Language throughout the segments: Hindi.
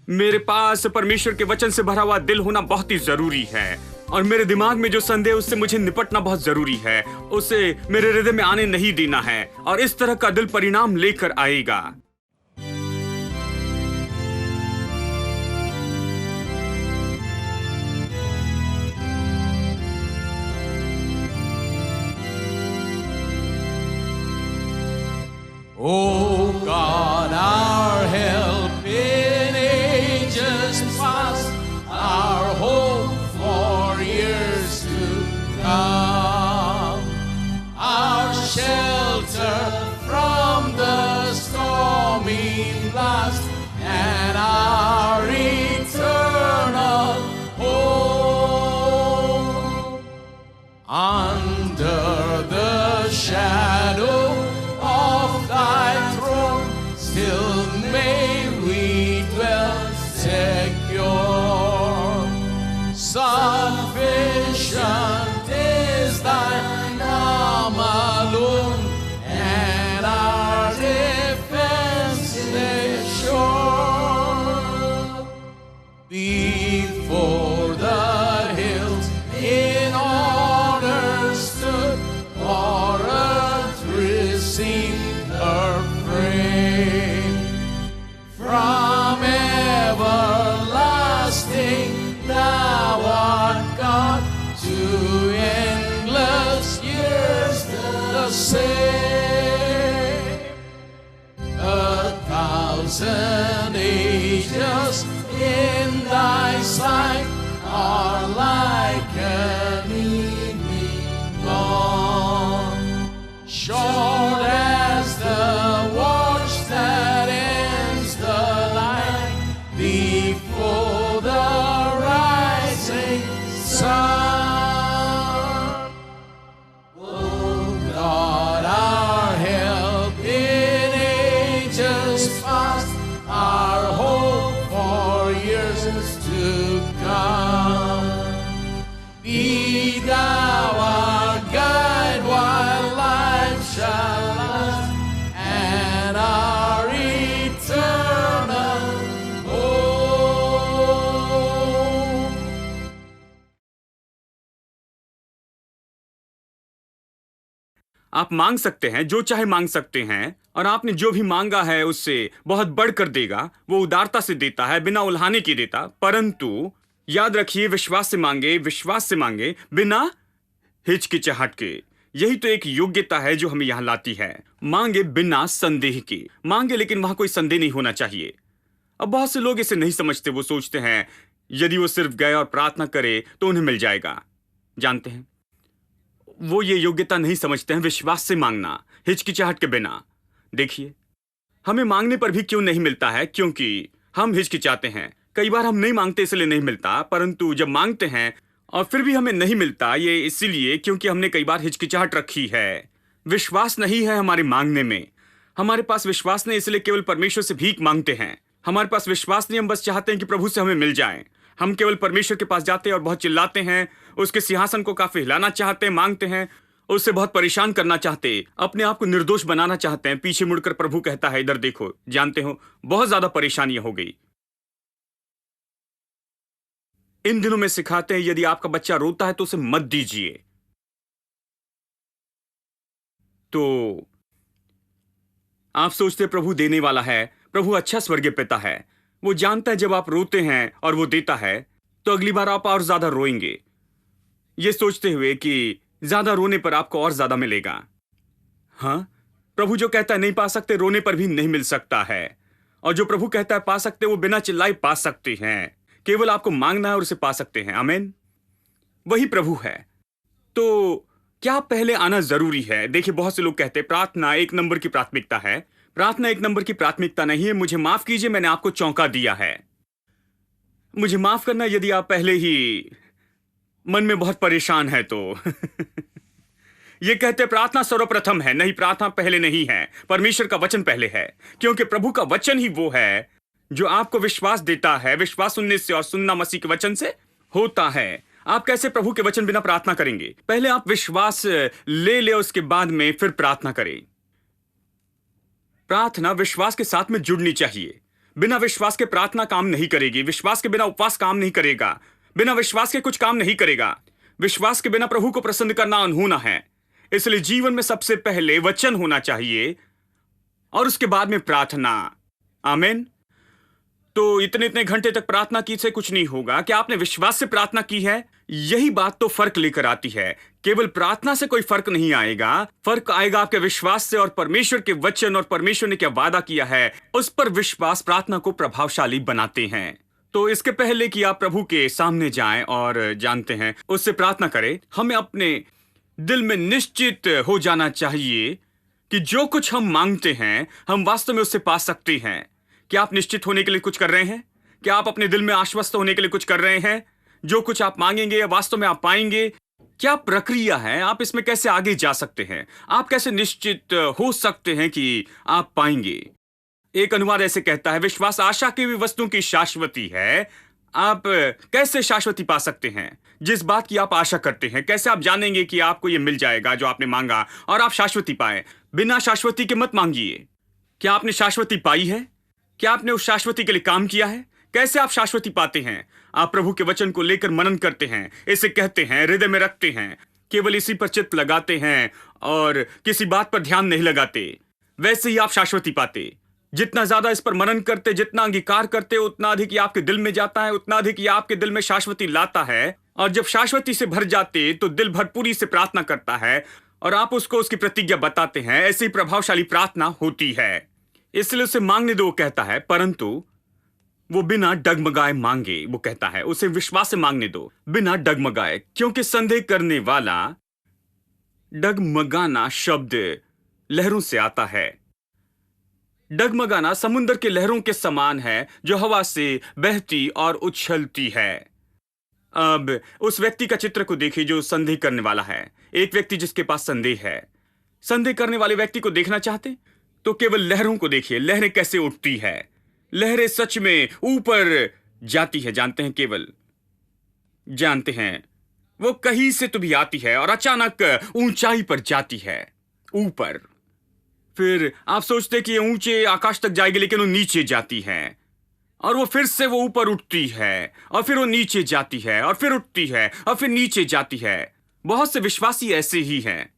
मेरे पास परमेश्वर के वचन से भरा हुआ दिल होना बहुत ही जरूरी है, और मेरे दिमाग में जो संदेह है उससे मुझे निपटना बहुत जरूरी है। उसे मेरे हृदय में आने नहीं देना है, और इस तरह का दिल परिणाम लेकर आएगा। O God, our help in ages past, our hope for years to come, our shelter from the stormy blast, and our eternal hope. Under the shadow of thy throne, still may we dwell secure. Sufficient is thine arm alone, and our defense is sure. Before the hills in order stood, for earth received her frame. From everlasting thou art God, to endless years the same. 1,000 ages in thy sight are like an evening dawn, short as the watch that ends the light before the rising sun. O God, our help in ages past, our hope for years to come. Be thou our guide while life shall last, and our eternal hope. आप मांग सकते हैं, जो चाहे मांग सकते हैं, और आपने जो भी मांगा है उससे बहुत बढ़कर देगा। वो उदारता से देता है, बिना उल्हाने के देता। परंतु याद रखिए, विश्वास से मांगे, विश्वास से मांगे, बिना हिचकिचाहट के। यही तो एक योग्यता है जो हमें यहाँ लाती है। मांगे बिना संदेह के मांगे, लेकिन वहां कोई संदेह नहीं होना चाहिए। अब बहुत से लोग इसे नहीं समझते। वो सोचते हैं यदि वो सिर्फ गए और प्रार्थना करे तो उन्हें मिल जाएगा। जानते हैं, वो ये योग्यता नहीं समझते हैं, विश्वास से मांगना, हिचकिचाहट के बिना। देखिए, हमें मांगने पर भी क्यों नहीं मिलता है? क्योंकि हम हिचकिचाते हैं। कई बार हम नहीं मांगते इसलिए नहीं मिलता, परंतु जब मांगते हैं और फिर भी हमें नहीं मिलता, ये इसीलिए क्योंकि हमने कई बार हिचकिचाहट रखी है। विश्वास नहीं है हमारे मांगने में। हमारे पास विश्वास नहीं, इसलिए केवल परमेश्वर से भीख मांगते हैं। हमारे पास विश्वास नहीं, हम बस चाहते हैं कि प्रभु से हमें मिल जाए। हम केवल परमेश्वर के पास जाते हैं और बहुत चिल्लाते हैं, उसके सिंहासन को काफी हिलाना चाहते हैं, मांगते हैं, उससे बहुत परेशान करना चाहते, अपने आप को निर्दोष बनाना चाहते हैं। पीछे मुड़कर प्रभु कहता है, इधर देखो। जानते हो, बहुत ज्यादा परेशानियां हो गई। इन दिनों में सिखाते हैं, यदि आपका बच्चा रोता है तो उसे मत दीजिए। तो आप सोचते प्रभु देने वाला है, प्रभु अच्छा स्वर्गीय पिता है। वो जानता है जब आप रोते हैं और वो देता है तो अगली बार आप और ज्यादा रोएंगे, ये सोचते हुए कि ज्यादा रोने पर आपको और ज्यादा मिलेगा। हाँ, प्रभु जो कहता है नहीं पा सकते, रोने पर भी नहीं मिल सकता है। और जो प्रभु कहता है पा सकते, वो बिना चिल्लाए पा सकते हैं। केवल आपको मांगना है और उसे पा सकते हैं। आमीन। वही प्रभु है। तो क्या पहले आना जरूरी है? देखिए, बहुत से लोग कहते हैं प्रार्थना एक नंबर की प्राथमिकता है। प्रार्थना एक नंबर की प्राथमिकता नहीं है। मुझे माफ कीजिए, मैंने आपको चौंका दिया है। मुझे माफ करना यदि आप पहले ही मन में बहुत परेशान है तो ये कहते प्रार्थना सर्वप्रथम है। नहीं, प्रार्थना पहले नहीं है। परमेश्वर का वचन पहले है, क्योंकि प्रभु का वचन ही वो है जो आपको विश्वास देता है। विश्वास सुनने से और सुनना मसीह के वचन से होता है। आप कैसे प्रभु के वचन बिना प्रार्थना करेंगे? पहले आप विश्वास ले उसके बाद में फिर प्रार्थना करें। प्रार्थना विश्वास के साथ में जुड़नी चाहिए। बिना विश्वास के प्रार्थना काम नहीं करेगी, विश्वास के बिना उपवास काम नहीं करेगा, बिना विश्वास के कुछ काम नहीं करेगा। विश्वास के बिना प्रभु को प्रसन्न करना अनहोना है। इसलिए जीवन में सबसे पहले वचन होना चाहिए और उसके बाद में प्रार्थना। आमीन। तो इतने इतने घंटे तक प्रार्थना की से कुछ नहीं होगा। क्या आपने विश्वास से प्रार्थना की है? यही बात तो फर्क लेकर आती है। केवल प्रार्थना से कोई फर्क नहीं आएगा, फर्क आएगा आपके विश्वास से और परमेश्वर के वचन और परमेश्वर ने क्या वादा किया है उस पर विश्वास प्रार्थना को प्रभावशाली बनाते हैं। तो इसके पहले कि आप प्रभु के सामने जाएं और जानते हैं उससे प्रार्थना करें, हमें अपने दिल में निश्चित हो जाना चाहिए कि जो कुछ हम मांगते हैं हम वास्तव में उससे पा सकते हैं। क्या आप निश्चित होने के लिए कुछ कर रहे हैं? क्या आप अपने दिल में आश्वस्त होने के लिए कुछ कर रहे हैं? जो कुछ आप मांगेंगे वास्तव में आप पाएंगे? क्या प्रक्रिया है? आप इसमें कैसे आगे जा सकते हैं? आप कैसे निश्चित हो सकते हैं कि आप पाएंगे? एक अनुवाद ऐसे कहता है, विश्वास आशा की भी वस्तु की शाश्वती है। आप कैसे शाश्वती पा सकते हैं? जिस बात की आप आशा करते हैं। कैसे आप जानेंगे कि आपको यह मिल जाएगा जो आपने मांगा और आप शाश्वती पाए? बिना शाश्वती के मत मांगिए। क्या आपने शाश्वती पाई है? क्या आपने उस शाश्वती के लिए काम किया है? कैसे आप शाश्वती पाते हैं? आप प्रभु के वचन को लेकर मनन करते हैं, इसे कहते हैं, हृदय में रखते हैं, केवल इसी पर चित्त लगाते हैं और किसी बात पर ध्यान नहीं लगाते। वैसे ही आप शाश्वती पाते। जितना ज्यादा इस पर मनन करते, जितना अंगीकार करते, उतना अधिक ये आपके दिल में जाता है, उतना अधिक ये आपके दिल में शाश्वती लाता है। और जब शाश्वती से भर जाते तो दिल भरपूरी से प्रार्थना करता है और आप उसको उसकी प्रतिज्ञा बताते हैं। ऐसी प्रभावशाली प्रार्थना होती है। इसलिए उसे मांगने दो, वो कहता है, परंतु वो बिना डगमगाए मांगे। वो कहता है उसे विश्वास से मांगने दो, बिना डगमगाए, क्योंकि संदेह करने वाला, डगमगाना शब्द लहरों से आता है। डगमगाना समुद्र के लहरों के समान है जो हवा से बहती और उछलती है। अब उस व्यक्ति का चित्र को देखिए जो संदेह करने वाला है। एक व्यक्ति जिसके पास संदेह है। संदेह करने वाले व्यक्ति को देखना चाहते तो केवल लहरों को देखिए। लहरें कैसे उठती है। लहरें सच में ऊपर जाती है, जानते हैं, केवल जानते हैं। वो कहीं से तो भी आती है और अचानक ऊंचाई पर जाती है, ऊपर। फिर आप सोचते कि ये ऊंचे आकाश तक जाएगी, लेकिन वो नीचे जाती है और वो फिर से वो ऊपर उठती है और फिर वो नीचे जाती है और फिर उठती है और फिर नीचे जाती है। बहुत से विश्वासी ऐसे ही हैं।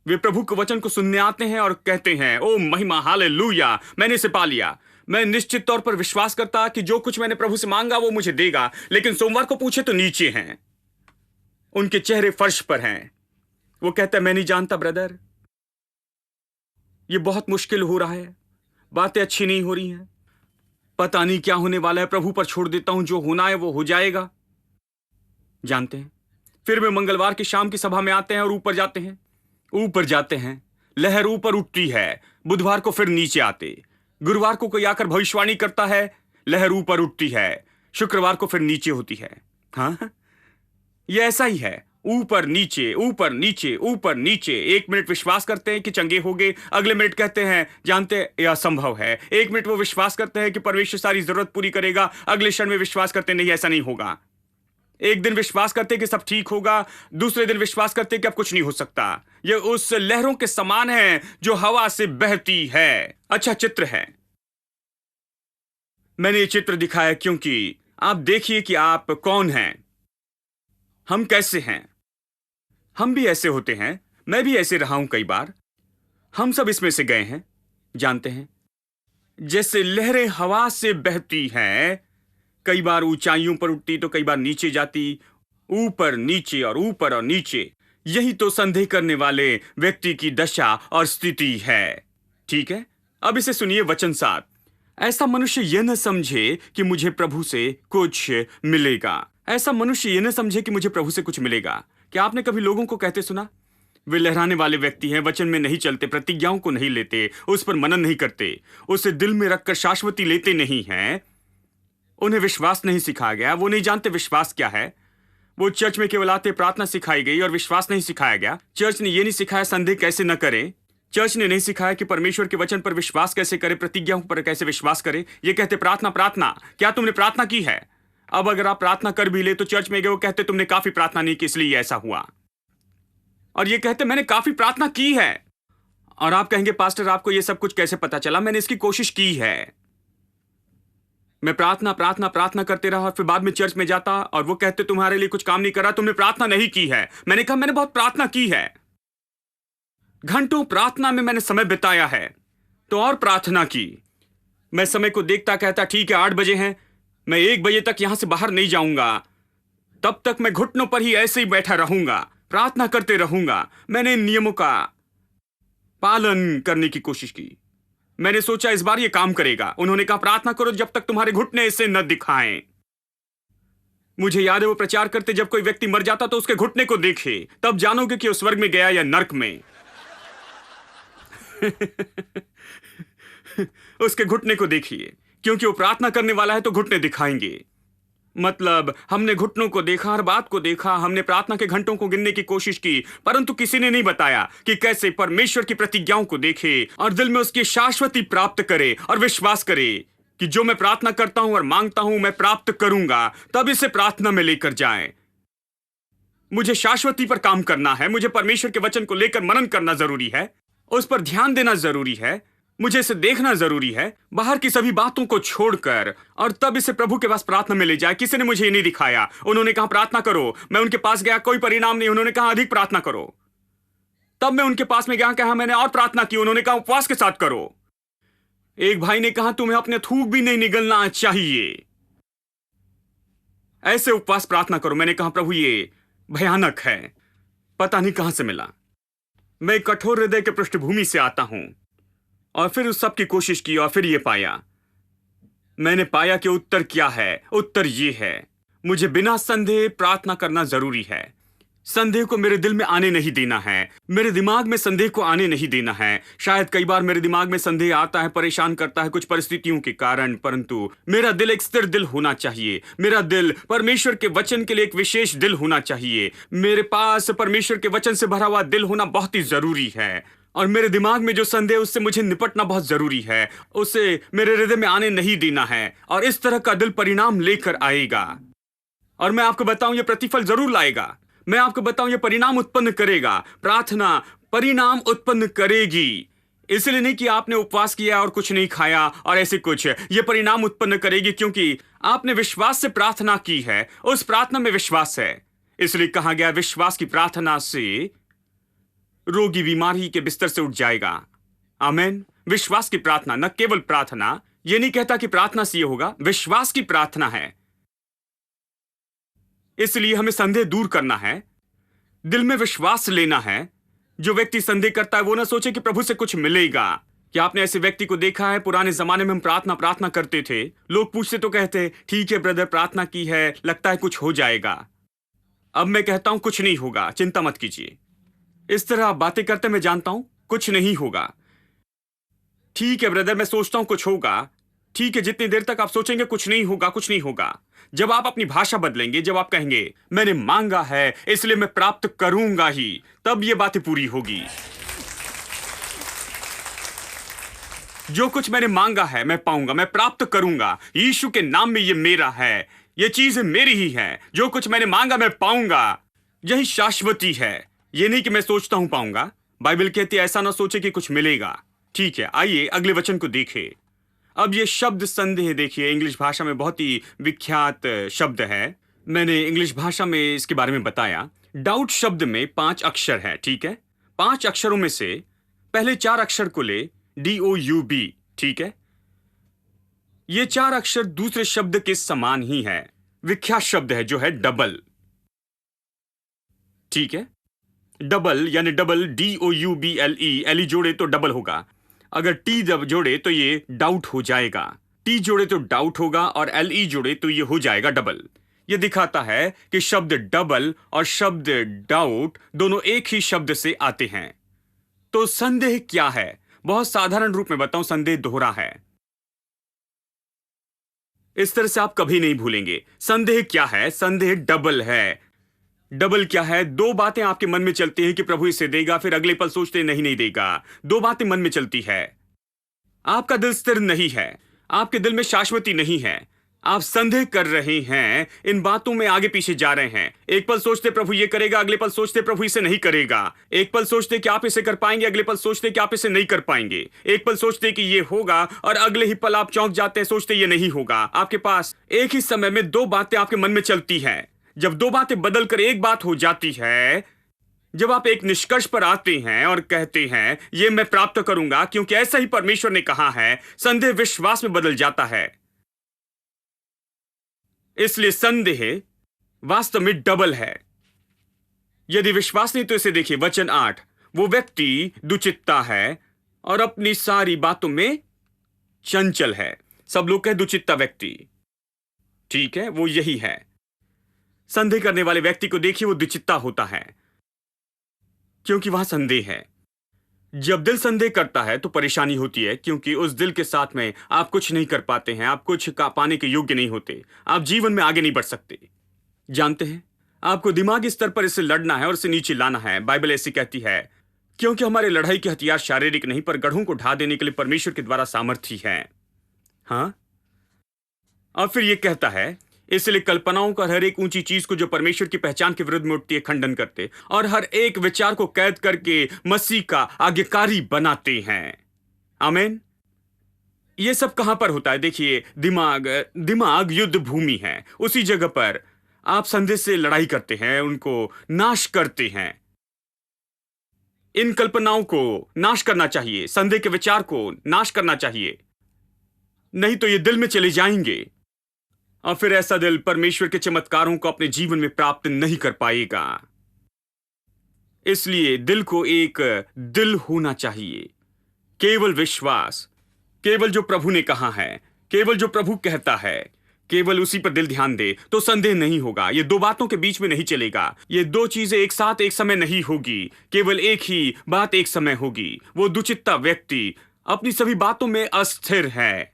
वे प्रभु के वचन को सुनने आते हैं और कहते हैं, ओ महिमा, हालेलुया, मैंने इसे पा लिया। मैं निश्चित तौर पर विश्वास करता कि जो कुछ मैंने प्रभु से मांगा वो मुझे देगा। लेकिन सोमवार को पूछे तो नीचे हैं, उनके चेहरे फर्श पर हैं। वो कहता है, मैं नहीं जानता ब्रदर, ये बहुत मुश्किल हो रहा है, बातें अच्छी नहीं हो रही हैं, पता नहीं क्या होने वाला है, प्रभु पर छोड़ देता हूं, जो होना है वो हो जाएगा। जानते हैं, फिर वे मंगलवार की शाम की सभा में आते हैं और ऊपर जाते हैं, ऊपर जाते हैं, लहर ऊपर उठती है। बुधवार को फिर नीचे आते, गुरुवार को कोई आकर भविष्यवाणी करता है, लहर ऊपर उठती है, शुक्रवार को फिर नीचे होती है। हाँ, यह ऐसा ही है, ऊपर नीचे, ऊपर नीचे, ऊपर नीचे। एक मिनट विश्वास करते हैं कि चंगे हो गए, अगले मिनट कहते हैं, जानते हैं, यह असंभव है। एक मिनट वो विश्वास करते हैं कि परमेश्वर सारी जरूरत पूरी करेगा, अगले क्षण में विश्वास करते नहीं, ऐसा नहीं होगा। एक दिन विश्वास करते कि सब ठीक होगा, दूसरे दिन विश्वास करते कि अब कुछ नहीं हो सकता। ये उस लहरों के समान है जो हवा से बहती है। अच्छा चित्र है, मैंने ये चित्र दिखाया क्योंकि आप देखिए कि आप कौन हैं, हम कैसे हैं। हम भी ऐसे होते हैं, मैं भी ऐसे रहा हूं कई बार, हम सब इसमें से गए हैं। जानते हैं, जैसे लहरें हवा से बहती हैं, कई बार ऊंचाइयों पर उठती तो कई बार नीचे जाती, ऊपर नीचे और ऊपर और नीचे। यही तो संदेह करने वाले व्यक्ति की दशा और स्थिति है। ठीक है, अब इसे सुनिए, वचन 7। ऐसा मनुष्य यह न समझे कि मुझे प्रभु से कुछ मिलेगा। ऐसा मनुष्य यह न समझे कि मुझे प्रभु से कुछ मिलेगा। क्या आपने कभी लोगों को कहते सुना? वे लहराने वाले व्यक्ति हैं, वचन में नहीं चलते, प्रतिज्ञाओं को नहीं लेते, उस पर मनन नहीं करते, उसे दिल में रखकर शाश्वती लेते नहीं हैं। उन्हें विश्वास नहीं सिखाया गया, वो नहीं जानते विश्वास क्या है। वो चर्च में केवल आते, प्रार्थना सिखाई गई और विश्वास नहीं सिखाया गया। चर्च ने यह नहीं सिखाया संदेह कैसे न करें। चर्च ने नहीं सिखाया कि परमेश्वर के वचन पर विश्वास कैसे करें, प्रतिज्ञाओं पर कैसे विश्वास करें। ये कहते प्रार्थना प्रार्थना, क्या तुमने प्रार्थना की है? अब अगर आप प्रार्थना कर भी ले तो चर्च में गए, वो कहते तुमने काफी प्रार्थना नहीं की इसलिए ऐसा हुआ। और ये कहते मैंने काफी प्रार्थना की है। और आप कहेंगे पास्टर आपको ये सब कुछ कैसे पता चला? मैंने इसकी कोशिश की है। मैं प्रार्थना प्रार्थना प्रार्थना करते रहा और फिर बाद में चर्च में जाता और वो कहते तुम्हारे लिए कुछ काम नहीं करा, तुमने प्रार्थना नहीं की है। मैंने कहा मैंने बहुत प्रार्थना की है, घंटों प्रार्थना में मैंने समय बिताया है, तो और प्रार्थना की। मैं समय को देखता, कहता ठीक है 8 बजे हैं, मैं 1 बजे तक यहां से बाहर नहीं जाऊंगा, तब तक मैं घुटनों पर ही ऐसे ही बैठा रहूंगा, प्रार्थना करते रहूंगा। मैंने इन नियमों का पालन करने की कोशिश की। मैंने सोचा इस बार ये काम करेगा। उन्होंने कहा प्रार्थना करो जब तक तुम्हारे घुटने इसे न दिखाएं। मुझे याद है वो प्रचार करते जब कोई व्यक्ति मर जाता तो उसके घुटने को देखे, तब जानोगे कि वो स्वर्ग में गया या नरक में। उसके घुटने को देखिए, क्योंकि वो प्रार्थना करने वाला है तो घुटने दिखाएंगे। मतलब हमने घुटनों को देखा, हर बात को देखा, हमने प्रार्थना के घंटों को गिनने की कोशिश की, परंतु किसी ने नहीं बताया कि कैसे परमेश्वर की प्रतिज्ञाओं को देखे और दिल में उसकी शाश्वती प्राप्त करे और विश्वास करे कि जो मैं प्रार्थना करता हूं और मांगता हूं मैं प्राप्त करूंगा। तब इसे प्रार्थना में लेकर जाएं। मुझे शाश्वती पर काम करना है, मुझे परमेश्वर के वचन को लेकर मनन करना जरूरी है, उस पर ध्यान देना जरूरी है, मुझे इसे देखना जरूरी है, बाहर की सभी बातों को छोड़कर, और तब इसे प्रभु के पास प्रार्थना में ले जाए। किसी ने मुझे ये नहीं दिखाया। उन्होंने कहा प्रार्थना करो, मैं उनके पास गया, कोई परिणाम नहीं। उन्होंने कहा अधिक प्रार्थना करो, तब मैं उनके पास में गया, कहा मैंने और प्रार्थना की। उन्होंने कहा उपवास के साथ करो। एक भाई ने कहा तुम्हें अपने थूक भी नहीं निगलना चाहिए, ऐसे उपवास प्रार्थना करो। मैंने कहा प्रभु ये भयानक है, पता नहीं कहां से मिला। मैं कठोर हृदय के पृष्ठभूमि से आता हूं, और फिर उस सब की कोशिश की और फिर ये पाया। मैंने पाया कि उत्तर क्या है। उत्तर ये है, मुझे बिना संदेह प्रार्थना करना जरूरी है। संदेह को मेरे दिल में आने नहीं देना है, मेरे दिमाग में संदेह को आने नहीं देना है। शायद कई बार मेरे दिमाग में संदेह आता है, परेशान करता है कुछ परिस्थितियों के कारण, परंतु मेरा दिल एक स्थिर दिल होना चाहिए। मेरा दिल परमेश्वर के वचन के लिए एक विशेष दिल होना चाहिए। मेरे पास परमेश्वर के वचन से भरा हुआ दिल होना बहुत ही जरूरी है, और मेरे दिमाग में जो संदेह उससे मुझे निपटना बहुत जरूरी है। उसे मेरे हृदय में आने नहीं देना है, और इस तरह का दिल परिणाम लेकर आएगा। और मैं आपको बताऊं ये प्रतिफल जरूर लाएगा। मैं आपको बताऊं ये परिणाम उत्पन्न करेगा। प्रार्थना परिणाम उत्पन्न करेगी। इसलिए नहीं कि आपने उपवास किया और कुछ नहीं खाया और ऐसे कुछ, ये परिणाम उत्पन्न करेगी क्योंकि आपने विश्वास से प्रार्थना की है। उस प्रार्थना में विश्वास है, इसलिए कहा गया विश्वास की प्रार्थना से रोगी बीमारी के बिस्तर से उठ जाएगा। आमीन। विश्वास की प्रार्थना, न केवल प्रार्थना। यह नहीं कहता कि प्रार्थना से यह होगा, विश्वास की प्रार्थना है। इसलिए हमें संदेह दूर करना है, दिल में विश्वास लेना है। जो व्यक्ति संदेह करता है वो ना सोचे कि प्रभु से कुछ मिलेगा। क्या आपने ऐसे व्यक्ति को देखा है? पुराने जमाने में हम प्रार्थना करते थे, लोग पूछते तो कहते ठीक है ब्रदर प्रार्थना की है, लगता है कुछ हो जाएगा। अब मैं कहता हूं कुछ नहीं होगा, चिंता मत कीजिए। इस तरह आप बातें करते मैं जानता हूं कुछ नहीं होगा। ठीक है ब्रदर मैं सोचता हूं कुछ होगा। ठीक है, जितनी देर तक आप सोचेंगे कुछ नहीं होगा, कुछ नहीं होगा। जब आप अपनी भाषा बदलेंगे, जब आप कहेंगे मैंने मांगा है इसलिए मैं प्राप्त करूंगा ही, तब ये बातें पूरी होगी। जो कुछ मैंने मांगा है मैं पाऊंगा, मैं प्राप्त करूंगा। यीशु के नाम में ये मेरा है, ये चीज मेरी ही है। जो कुछ मैंने मांगा मैं पाऊंगा। यही शाश्वती है। ये नहीं कि मैं सोचता हूं पाऊंगा। बाइबल कहती है ऐसा ना सोचे कि कुछ मिलेगा। ठीक है, आइए अगले वचन को देखें। अब ये शब्द संदेह देखिए, इंग्लिश भाषा में बहुत ही विख्यात शब्द है। मैंने इंग्लिश भाषा में इसके बारे में बताया। डाउट शब्द में 5 अक्षर है। ठीक है, 5 अक्षरों में से पहले 4 अक्षर को ले, DOUB। ठीक है, ये 4 अक्षर दूसरे शब्द के समान ही है। विख्यात शब्द है जो है डबल। ठीक है, डबल यानी डबल, DOUBLE। एलई जोड़े तो डबल होगा। अगर टी जब जोड़े तो ये डाउट हो जाएगा। टी जोड़े तो डाउट होगा, और LE जोड़े तो ये हो जाएगा डबल। ये दिखाता है कि शब्द डबल और शब्द डाउट दोनों एक ही शब्द से आते हैं। तो संदेह क्या है? बहुत साधारण रूप में बताऊं, संदेह दोहरा है। इस तरह से आप कभी नहीं भूलेंगे। संदेह क्या है? संदेह डबल है। डबल क्या है? 2 बातें आपके मन में चलती हैं कि प्रभु इसे देगा, फिर अगले पल सोचते नहीं देगा। 2 बातें मन में चलती है। आपका दिल स्थिर नहीं है, आपके दिल में शाश्वती नहीं है, आप संदेह कर रहे हैं, इन बातों में आगे पीछे जा रहे हैं। एक पल सोचते प्रभु ये करेगा, अगले पल सोचते प्रभु इसे नहीं करेगा। एक पल सोचते कि आप इसे कर पाएंगे, अगले पल सोचते कि आप इसे नहीं कर पाएंगे। एक पल सोचते कि ये होगा और अगले ही पल आप चौंक जाते हैं, सोचते ये नहीं होगा। आपके पास एक ही समय में दो बातें आपके मन में चलती हैं। जब दो बातें बदलकर एक बात हो जाती है, जब आप एक निष्कर्ष पर आते हैं और कहते हैं ये मैं प्राप्त करूंगा क्योंकि ऐसा ही परमेश्वर ने कहा है, संदेह विश्वास में बदल जाता है। इसलिए संदेह वास्तव में डबल है। यदि विश्वास नहीं तो इसे देखिए, वचन 8, वो व्यक्ति दुचित्ता है और अपनी सारी बातों में चंचल है। सब लोग कहे दुचित्ता व्यक्ति, ठीक है, वो यही है। संदेह करने वाले व्यक्ति को देखिए, वो दुचित्ता होता है क्योंकि वहां संदेह है। जब दिल संदेह करता है तो परेशानी होती है, क्योंकि उस दिल के साथ में आप कुछ नहीं कर पाते हैं, आप कुछ का पाने के योग्य नहीं होते, आप जीवन में आगे नहीं बढ़ सकते। जानते हैं, आपको दिमागी स्तर पर इससे लड़ना है और इसे नीचे लाना है। बाइबल ऐसी कहती है, क्योंकि हमारे लड़ाई के हथियार शारीरिक नहीं पर गढ़ों को ढा देने के लिए परमेश्वर के द्वारा सामर्थी है। हाँ, और फिर यह कहता है, इसलिए कल्पनाओं का हर एक ऊंची चीज को जो परमेश्वर की पहचान के विरुद्ध में उठती है खंडन करते, और हर एक विचार को कैद करके मसीह का आज्ञाकारी बनाते हैं। आमीन। यह सब कहां पर होता है? देखिए, दिमाग युद्ध भूमि है। उसी जगह पर आप संदेह से लड़ाई करते हैं, उनको नाश करते हैं। इन कल्पनाओं को नाश करना चाहिए, संदेह के विचार को नाश करना चाहिए, नहीं तो ये दिल में चले जाएंगे और फिर ऐसा दिल परमेश्वर के चमत्कारों को अपने जीवन में प्राप्त नहीं कर पाएगा। इसलिए दिल को एक दिल होना चाहिए, केवल विश्वास, केवल जो प्रभु ने कहा है, केवल जो प्रभु कहता है, केवल उसी पर दिल ध्यान दे तो संदेह नहीं होगा। ये दो बातों के बीच में नहीं चलेगा, ये दो चीजें एक साथ एक समय नहीं होगी, केवल एक ही बात एक समय होगी। वो दुचित्ता व्यक्ति अपनी सभी बातों में अस्थिर है।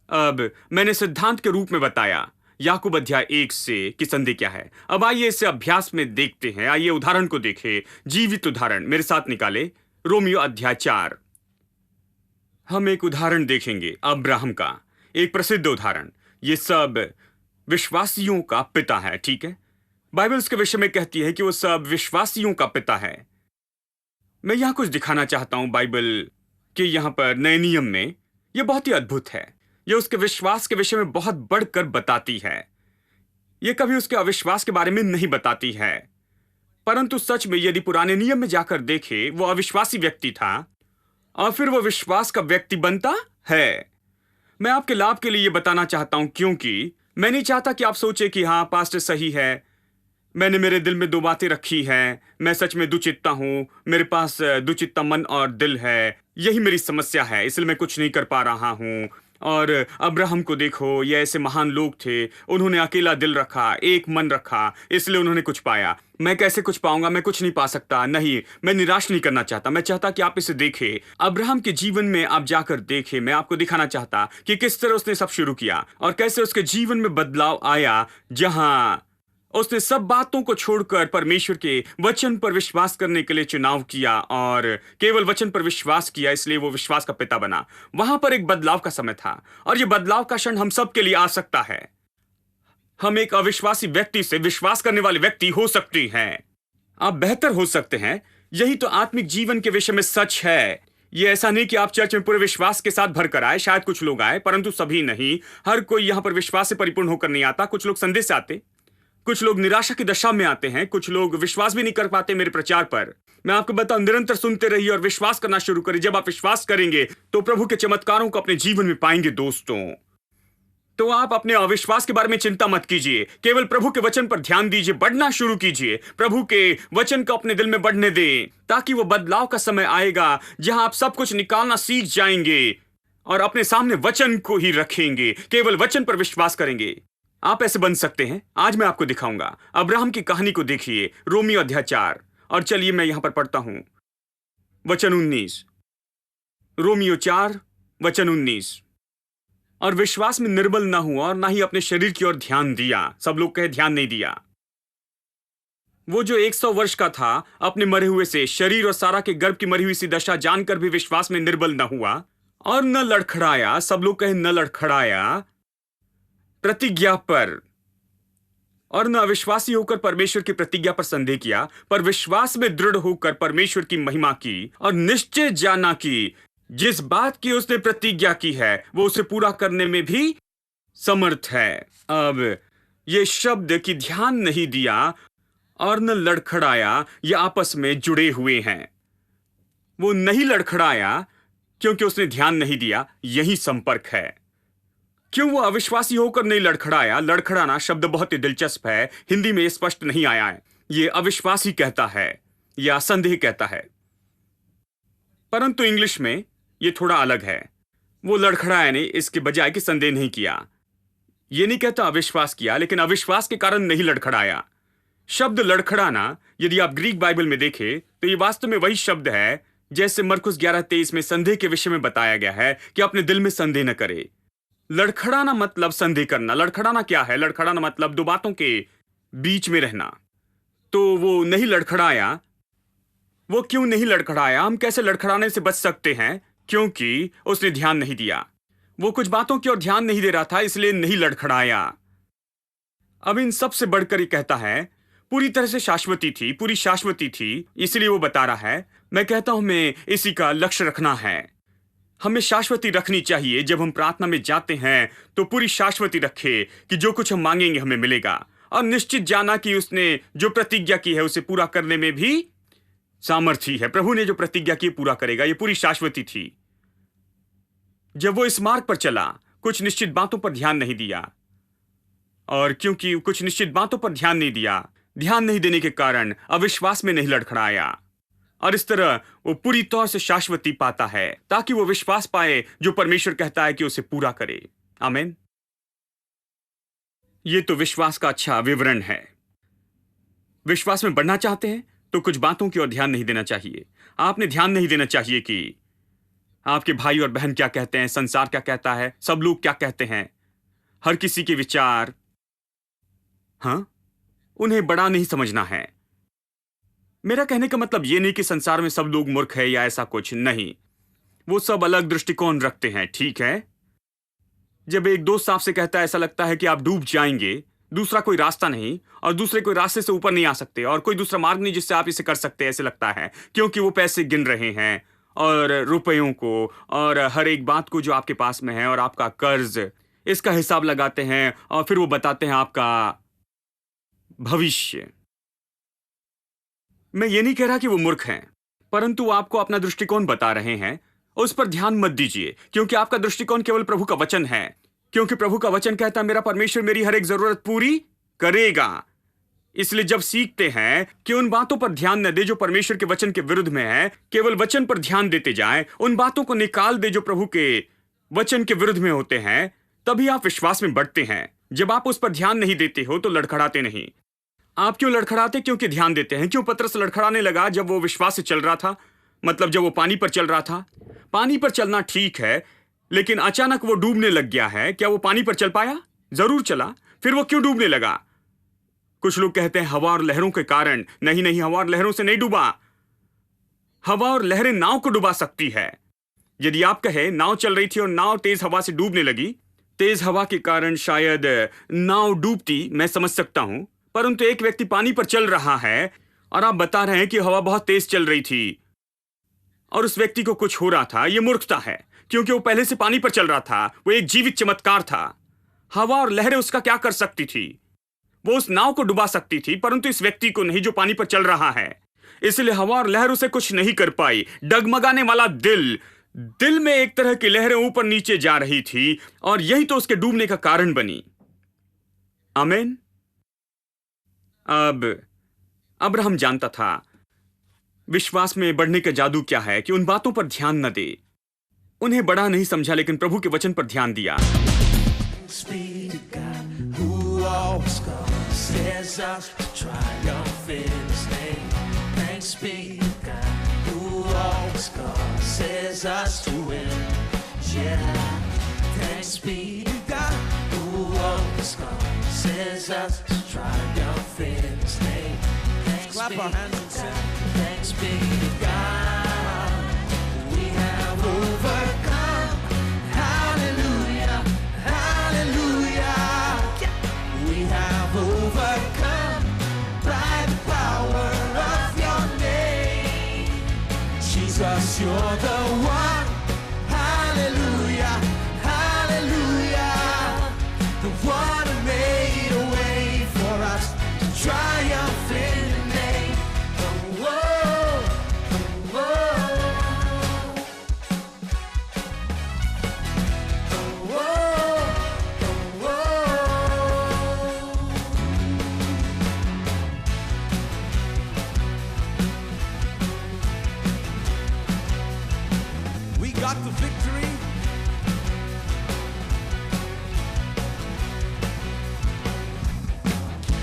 अब मैंने सिद्धांत के रूप में बताया याकूब अध्याय 1 से कि संदेह क्या है। अब आइए इसे अभ्यास में देखते हैं। आइए उदाहरण को देखें, जीवित उदाहरण मेरे साथ निकाले, रोमियो अध्याय 4। हम एक उदाहरण देखेंगे अब्राहम का, एक प्रसिद्ध उदाहरण। ये सब विश्वासियों का पिता है, ठीक है। बाइबल उसके विषय में कहती है कि वो सब विश्वासियों का पिता है। मैं यहां कुछ दिखाना चाहता हूं बाइबल के यहां पर नए नियम में। यह बहुत ही अद्भुत है। यह उसके विश्वास के विषय में बहुत बढ़कर बताती है। यह कभी उसके अविश्वास के बारे में नहीं बताती है, परंतु सच में यदि पुराने नियम में जाकर देखे, वो अविश्वासी व्यक्ति था और फिर वो विश्वास का व्यक्ति बनता है। मैं आपके लाभ के लिए यह बताना चाहता हूं, क्योंकि मैं नहीं चाहता कि आप सोचे कि हाँ पास्टर सही है, मैंने मेरे दिल में दो बातें रखी हैं, मैं सच में दुचित्ता हूं, मेरे पास दुचित्ता मन और दिल है, यही मेरी समस्या है, इसलिए मैं कुछ नहीं कर पा रहा हूं। और अब्राहम को देखो, ये ऐसे महान लोग थे, उन्होंने अकेला दिल रखा, एक मन रखा, इसलिए उन्होंने कुछ पाया। मैं कैसे कुछ पाऊंगा? मैं कुछ नहीं पा सकता। नहीं, मैं निराश नहीं करना चाहता। मैं चाहता कि आप इसे देखें, अब्राहम के जीवन में आप जाकर देखें। मैं आपको दिखाना चाहता कि किस तरह उसने सब शुरू किया और कैसे उसके जीवन में बदलाव आया, जहां उसने सब बातों को छोड़कर परमेश्वर के वचन पर विश्वास करने के लिए चुनाव किया और केवल वचन पर विश्वास किया, इसलिए वो विश्वास का पिता बना। वहां पर एक बदलाव का समय था और यह बदलाव का क्षण हम सब के लिए आ सकता है। हम एक अविश्वासी व्यक्ति से विश्वास करने वाले व्यक्ति हो सकते हैं। आप बेहतर हो सकते हैं। यही तो आत्मिक जीवन के विषय में सच है। यह ऐसा नहीं कि आप चर्च में पूरे विश्वास के साथ भरकर आए, शायद कुछ लोग आए, परंतु सभी नहीं। हर कोई यहां पर विश्वास से परिपूर्ण होकर नहीं आता। कुछ लोग संदेह से आते, कुछ लोग निराशा की दशा में आते हैं, कुछ लोग विश्वास भी नहीं कर पाते मेरे प्रचार पर। मैं आपको बताऊं, निरंतर सुनते रहिए और विश्वास करना शुरू करिए। जब आप विश्वास करेंगे तो प्रभु के चमत्कारों को अपने जीवन में पाएंगे दोस्तों। तो आप अपने अविश्वास के बारे में चिंता मत कीजिए, केवल प्रभु के वचन पर ध्यान दीजिए, बढ़ना शुरू कीजिए। प्रभु के वचन को अपने दिल में बढ़ने दें, ताकि वो बदलाव का समय आएगा जहां आप सब कुछ निकालना सीख जाएंगे और अपने सामने वचन को ही रखेंगे, केवल वचन पर विश्वास करेंगे। आप ऐसे बन सकते हैं। आज मैं आपको दिखाऊंगा। अब्राहम की कहानी को देखिए, रोमियो अध्याय 4, और चलिए मैं यहां पर पढ़ता हूं वचन 19। रोमियो 4 वचन 19। और विश्वास में निर्बल ना हुआ और ना ही अपने शरीर की ओर ध्यान दिया। सब लोग कहे ध्यान नहीं दिया। वो जो 100 वर्ष का था, अपने मरे हुए से शरीर और सारा के गर्भ की मरी हुई सी दशा जानकर भी विश्वास में निर्बल न हुआ और न लड़खड़ाया। सब लोग कहे न लड़खड़ाया। प्रतिज्ञा पर और न अविश्वासी होकर परमेश्वर की प्रतिज्ञा पर संदेह किया, पर विश्वास में दृढ़ होकर परमेश्वर की महिमा की और निश्चय जाना कि जिस बात की उसने प्रतिज्ञा की है वो उसे पूरा करने में भी समर्थ है। अब ये शब्द की ध्यान नहीं दिया और न लड़खड़ाया, ये आपस में जुड़े हुए हैं। वो नहीं लड़खड़ाया क्योंकि उसने ध्यान नहीं दिया, यही संपर्क है। क्यों वो अविश्वासी होकर नहीं लड़खड़ाया? लड़खड़ाना शब्द बहुत ही दिलचस्प है, हिंदी में स्पष्ट नहीं आया है। ये अविश्वासी कहता है या संदेह कहता है, परंतु इंग्लिश में ये थोड़ा अलग है। वो लड़खड़ाया नहीं, इसके बजाय कि संदेह नहीं किया। ये नहीं कहता अविश्वास किया, लेकिन अविश्वास के कारण नहीं लड़खड़ाया। शब्द लड़खड़ाना यदि आप ग्रीक बाइबल में देखें तो ये वास्तव में वही शब्द है जैसे मरकुस 11:23 में संदेह के विषय में बताया गया है कि अपने दिल में संदेह न करे। लड़खड़ाना मतलब संदेह करना। लड़खड़ाना क्या है? लड़खड़ाना मतलब दो बातों के बीच में रहना। तो वो नहीं लड़खड़ाया। वो क्यों नहीं लड़खड़ाया? हम कैसे लड़खड़ाने से बच सकते हैं? क्योंकि उसने ध्यान नहीं दिया। वो कुछ बातों की ओर ध्यान नहीं दे रहा था, इसलिए नहीं लड़खड़ाया। अब इन सब से बढ़कर ये कहता है पूरी तरह से शाश्वती थी, पूरी शाश्वती थी, इसलिए वो बता रहा है। मैं कहता हूं हमें इसी का लक्ष्य रखना है। हमें शाश्वती रखनी चाहिए। जब हम प्रार्थना में जाते हैं तो पूरी शाश्वती रखे कि जो कुछ हम मांगेंगे हमें मिलेगा, और निश्चित जाना कि उसने जो प्रतिज्ञा की है उसे पूरा करने में भी सामर्थी है। प्रभु ने जो प्रतिज्ञा की पूरा करेगा, ये पूरी शाश्वती थी। जब वो इस मार्ग पर चला, कुछ निश्चित बातों पर ध्यान नहीं दिया, और क्योंकि कुछ निश्चित बातों पर ध्यान नहीं दिया, ध्यान नहीं देने के कारण अविश्वास में नहीं लड़खड़ाया, और इस तरह वो पूरी तौर से शाश्वती पाता है ताकि वो विश्वास पाए जो परमेश्वर कहता है कि उसे पूरा करे। आमीन। ये तो विश्वास का अच्छा विवरण है। विश्वास में बढ़ना चाहते हैं तो कुछ बातों की ओर ध्यान नहीं देना चाहिए। आपने ध्यान नहीं देना चाहिए कि आपके भाई और बहन क्या कहते हैं, संसार क्या कहता है, सब लोग क्या कहते हैं, हर किसी के विचार। हाँ, उन्हें बड़ा नहीं समझना है। मेरा कहने का मतलब यह नहीं कि संसार में सब लोग मूर्ख है या ऐसा कुछ नहीं। वो सब अलग दृष्टिकोण रखते हैं, ठीक है। जब एक दोस्त आपसे कहता है ऐसा लगता है कि आप डूब जाएंगे, दूसरा कोई रास्ता नहीं, और दूसरे कोई रास्ते से ऊपर नहीं आ सकते, और कोई दूसरा मार्ग नहीं जिससे आप इसे कर सकते, ऐसे लगता है, क्योंकि वो पैसे गिन रहे हैं और रुपयों को और हर एक बात को जो आपके पास में है, और आपका कर्ज, इसका हिसाब लगाते हैं, और फिर वो बताते हैं आपका भविष्य। मैं ये नहीं कह रहा कि वो मूर्ख हैं, परंतु आपको अपना दृष्टिकोण बता रहे हैं। उस पर ध्यान मत दीजिए, क्योंकि आपका दृष्टिकोण केवल प्रभु का वचन है। क्योंकि प्रभु का वचन कहता है मेरा परमेश्वर मेरी हर एक जरूरत पूरी करेगा। इसलिए जब सीखते हैं कि उन बातों पर ध्यान न दे जो परमेश्वर के वचन के विरुद्ध में है, केवल वचन पर ध्यान देते जाएं, उन बातों को निकाल दे जो प्रभु के वचन के विरुद्ध में होते हैं, तभी आप विश्वास में बढ़ते हैं। जब आप उस पर ध्यान नहीं देते हो तो लड़खड़ाते नहीं। आप क्यों लड़खड़ाते? क्योंकि ध्यान देते हैं। क्यों पतरस लड़खड़ाने लगा जब वो विश्वास से चल रहा था? मतलब जब वो पानी पर चल रहा था। पानी पर चलना ठीक है, लेकिन अचानक वो डूबने लग गया है। क्या वो पानी पर चल पाया? जरूर चला। फिर वो क्यों डूबने लगा? कुछ लोग कहते हैं हवा और लहरों के कारण। नहीं, हवा और लहरों से नहीं डूबा। हवा और लहरें नाव को डुबा सकती है। यदि आप कहे नाव चल रही थी और नाव तेज हवा से डूबने लगी, तेज हवा के कारण शायद नाव डूबती, मैं समझ सकता हूं, परंतु एक व्यक्ति पानी पर चल रहा है और आप बता रहे हैं कि हवा बहुत तेज चल रही थी और उस व्यक्ति को कुछ हो रहा था। यह मूर्खता है, क्योंकि वो पहले से पानी पर चल रहा था। वो एक जीवित चमत्कार था। हवा और लहरें उसका क्या कर सकती थी? वो उस नाव को डुबा सकती थी, परंतु इस व्यक्ति को नहीं जो पानी पर चल रहा है। इसलिए हवा और लहर उसे कुछ नहीं कर पाई। डगमगाने वाला दिल में एक तरह की लहरें ऊपर नीचे जा रही थी, और यही तो उसके डूबने का कारण बनी। आमीन। अब अब्राहम जानता था विश्वास में बढ़ने का जादू क्या है, कि उन बातों पर ध्यान न दे। उन्हें बड़ा नहीं समझा, लेकिन प्रभु के वचन पर ध्यान दिया। Clap our hands and sing. Thanks be to God, we have overcome. Hallelujah, hallelujah. Jesus, you're the one. Hallelujah, hallelujah. The one who made a way for us to triumph in your name. Oh, oh, oh, oh, oh. We got the victory.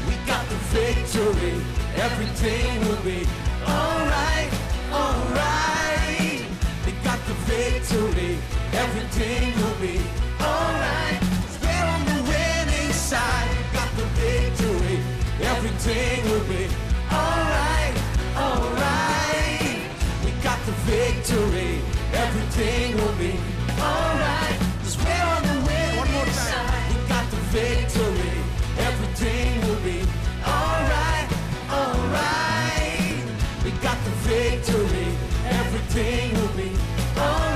We got the victory. Everything will be alright, alright. We got the victory. Everything will be alright. 'Cause we're on the winning side. We got the victory. Everything will be alright, alright. We got the victory. Everything will be alright. 'Cause we're on the winning side. We got the victory. Everything will be alright, alright. We got the victory. Everything will be alright.